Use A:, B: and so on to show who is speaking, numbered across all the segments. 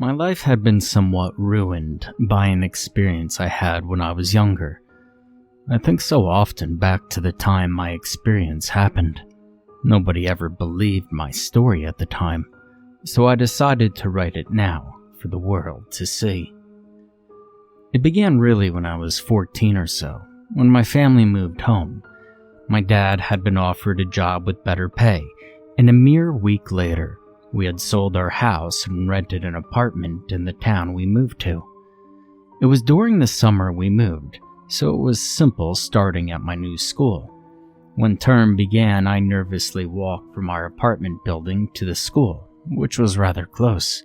A: My life had been somewhat ruined by an experience I had when I was younger. I think so often back to the time my experience happened. Nobody ever believed my story at the time, so I decided to write it now for the world to see. It began really when I was 14 or so, when my family moved home. My dad had been offered a job with better pay, and a mere week later, we had sold our house and rented an apartment in the town we moved to. It was during the summer we moved, so it was simple starting at my new school. When term began, I nervously walked from our apartment building to the school, which was rather close.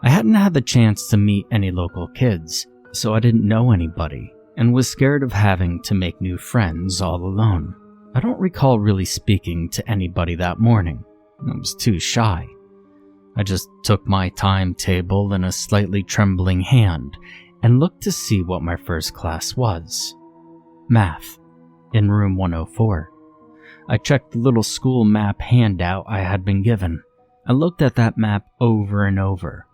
A: I hadn't had the chance to meet any local kids, so I didn't know anybody, and was scared of having to make new friends all alone. I don't recall really speaking to anybody that morning. I was too shy. I just took my timetable in a slightly trembling hand and looked to see what my first class was. Math, in room 104. I checked the little school map handout I had been given. I looked at that map over and over.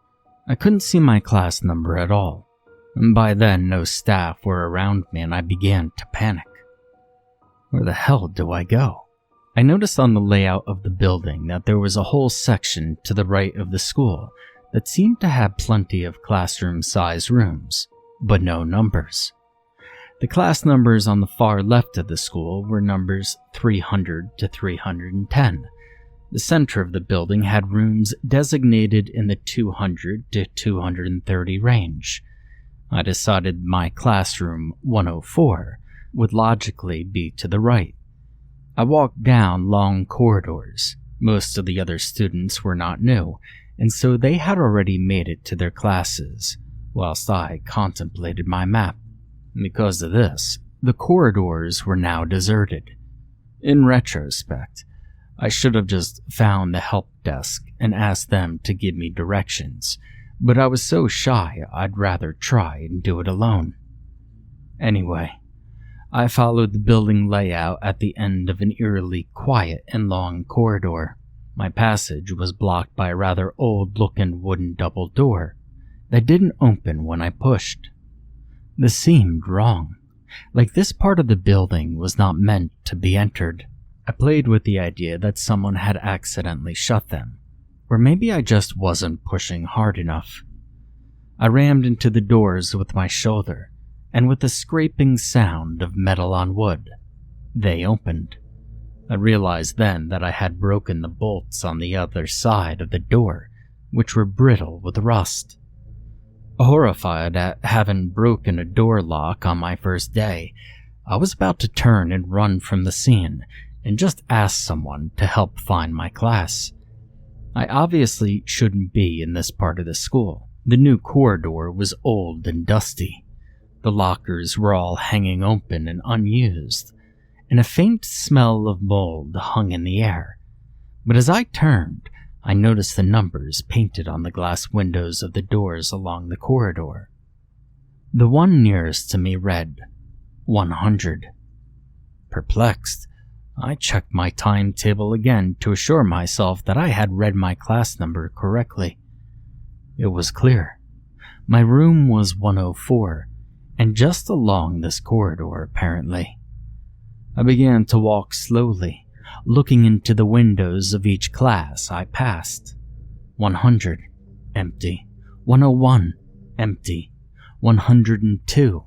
A: I couldn't see my class number at all. And by then, no staff were around me and I began to panic. Where the hell do I go? I noticed on the layout of the building that there was a whole section to the right of the school that seemed to have plenty of classroom-sized rooms, but no numbers. The class numbers on the far left of the school were numbers 300 to 310. The center of the building had rooms designated in the 200 to 230 range. I decided my classroom 104 would logically be to the right. I walked down long corridors. Most of the other students were not new, and so they had already made it to their classes, whilst I contemplated my map. Because of this, the corridors were now deserted. In retrospect, I should have just found the help desk and asked them to give me directions, but I was so shy I'd rather try and do it alone. Anyway, I followed the building layout at the end of an eerily quiet and long corridor. My passage was blocked by a rather old-looking wooden double door that didn't open when I pushed. This seemed wrong, like this part of the building was not meant to be entered. I played with the idea that someone had accidentally shut them, or maybe I just wasn't pushing hard enough. I rammed into the doors with my shoulder, and with a scraping sound of metal on wood, they opened. I realized then that I had broken the bolts on the other side of the door, which were brittle with rust. Horrified at having broken a door lock on my first day, I was about to turn and run from the scene and just ask someone to help find my class. I obviously shouldn't be in this part of the school. The new corridor was old and dusty. The lockers were all hanging open and unused, and a faint smell of mold hung in the air. But as I turned, I noticed the numbers painted on the glass windows of the doors along the corridor. The one nearest to me read 100. Perplexed, I checked my timetable again to assure myself that I had read my class number correctly. It was clear. My room was 104, and just along this corridor, apparently. I began to walk slowly, looking into the windows of each class I passed. 100, empty. 101, empty. 102,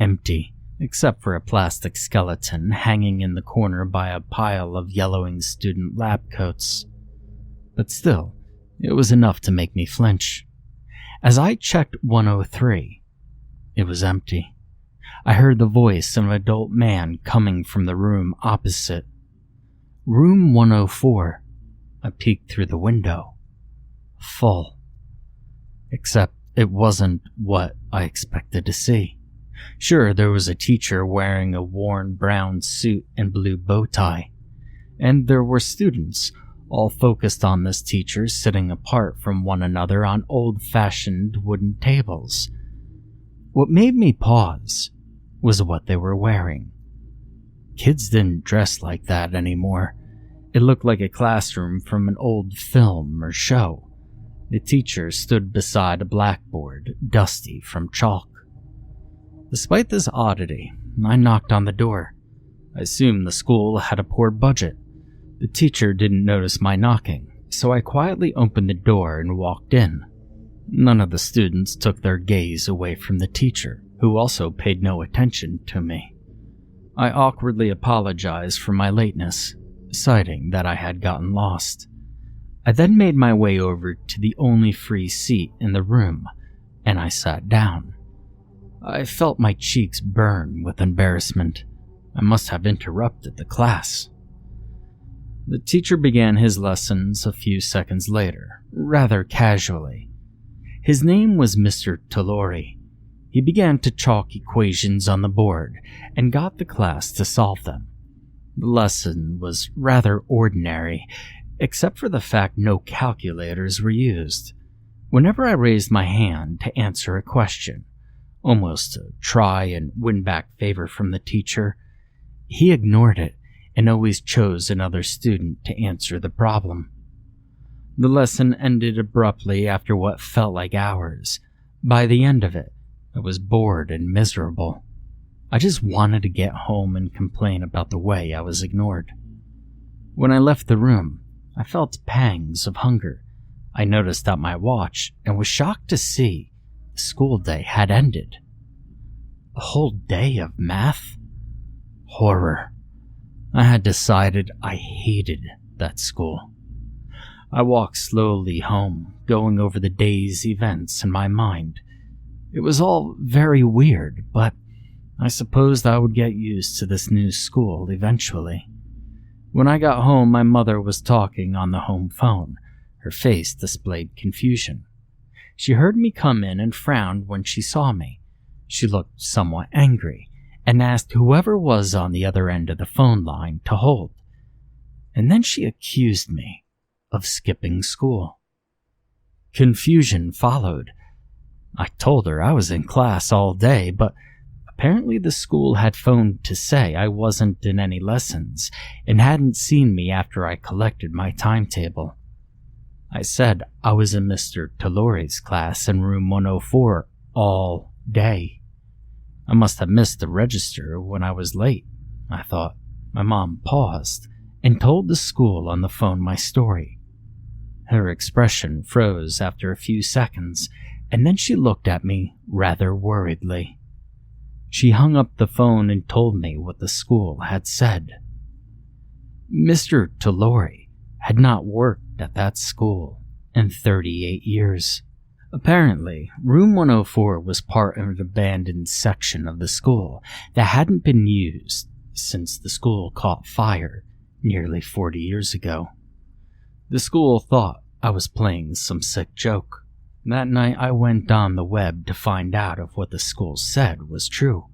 A: empty, except for a plastic skeleton hanging in the corner by a pile of yellowing student lab coats. But still, it was enough to make me flinch. As I checked 103, it was empty. I heard the voice of an adult man coming from the room opposite. Room 104. I peeked through the window. Full. Except it wasn't what I expected to see. Sure, there was a teacher wearing a worn brown suit and blue bow tie. And there were students, all focused on this teacher, sitting apart from one another on old-fashioned wooden tables. What made me pause was what they were wearing. Kids didn't dress like that anymore. It looked like a classroom from an old film or show. The teacher stood beside a blackboard, dusty from chalk. Despite this oddity, I knocked on the door. I assumed the school had a poor budget. The teacher didn't notice my knocking, so I quietly opened the door and walked in. None of the students took their gaze away from the teacher, who also paid no attention to me. I awkwardly apologized for my lateness, citing that I had gotten lost. I then made my way over to the only free seat in the room, and I sat down. I felt my cheeks burn with embarrassment. I must have interrupted the class. The teacher began his lessons a few seconds later, rather casually. His name was Mr. Talori. He began to chalk equations on the board and got the class to solve them. The lesson was rather ordinary, except for the fact no calculators were used. Whenever I raised my hand to answer a question, almost to try and win back favor from the teacher, he ignored it and always chose another student to answer the problem. The lesson ended abruptly after what felt like hours. By the end of it, I was bored and miserable. I just wanted to get home and complain about the way I was ignored. When I left the room, I felt pangs of hunger. I noticed at my watch and was shocked to see the school day had ended. A whole day of math? Horror. I had decided I hated that school. I walked slowly home, going over the day's events in my mind. It was all very weird, but I supposed I would get used to this new school eventually. When I got home, my mother was talking on the home phone. Her face displayed confusion. She heard me come in and frowned when she saw me. She looked somewhat angry and asked whoever was on the other end of the phone line to hold. And then she accused me of skipping school. Confusion followed. I told her I was in class all day, but apparently the school had phoned to say I wasn't in any lessons and hadn't seen me after I collected my timetable. I said I was in Mr. Talori's class in room 104 all day. I must have missed the register when I was late, I thought. My mom paused and told the school on the phone my story. Her expression froze after a few seconds, and then she looked at me rather worriedly. She hung up the phone and told me what the school had said. Mr. Talori had not worked at that school in 38 years. Apparently, room 104 was part of an abandoned section of the school that hadn't been used since the school caught fire nearly 40 years ago. The school thought I was playing some sick joke. That night I went on the web to find out if what the school said was true,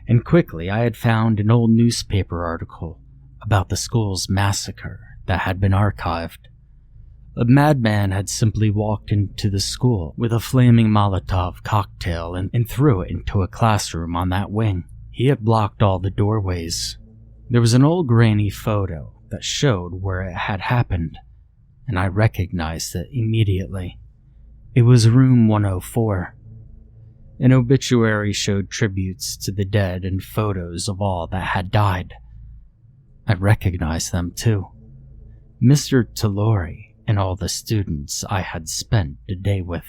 A: and quickly I had found an old newspaper article about the school's massacre that had been archived. A madman had simply walked into the school with a flaming Molotov cocktail and threw it into a classroom on that wing. He had blocked all the doorways. There was an old grainy photo that showed where it had happened, and I recognized it immediately. It was room 104. An obituary showed tributes to the dead and photos of all that had died. I recognized them too. Mr. Talori and all the students I had spent the day with.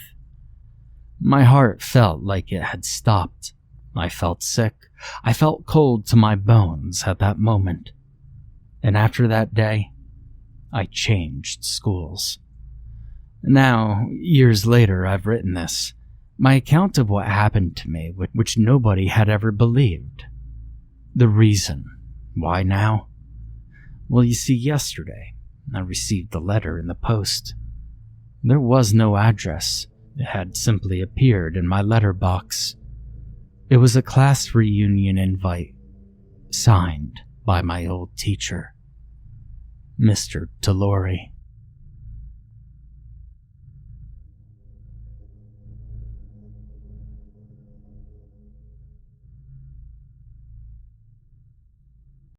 A: My heart felt like it had stopped. I felt sick. I felt cold to my bones at that moment. And after that day, I changed schools. Now, years later, I've written this, my account of what happened to me, which nobody had ever believed. The reason. Why now? Well, you see, yesterday, I received the letter in the post. There was no address. It had simply appeared in my letterbox. It was a class reunion invite, signed by my old teacher, Mr. Talori.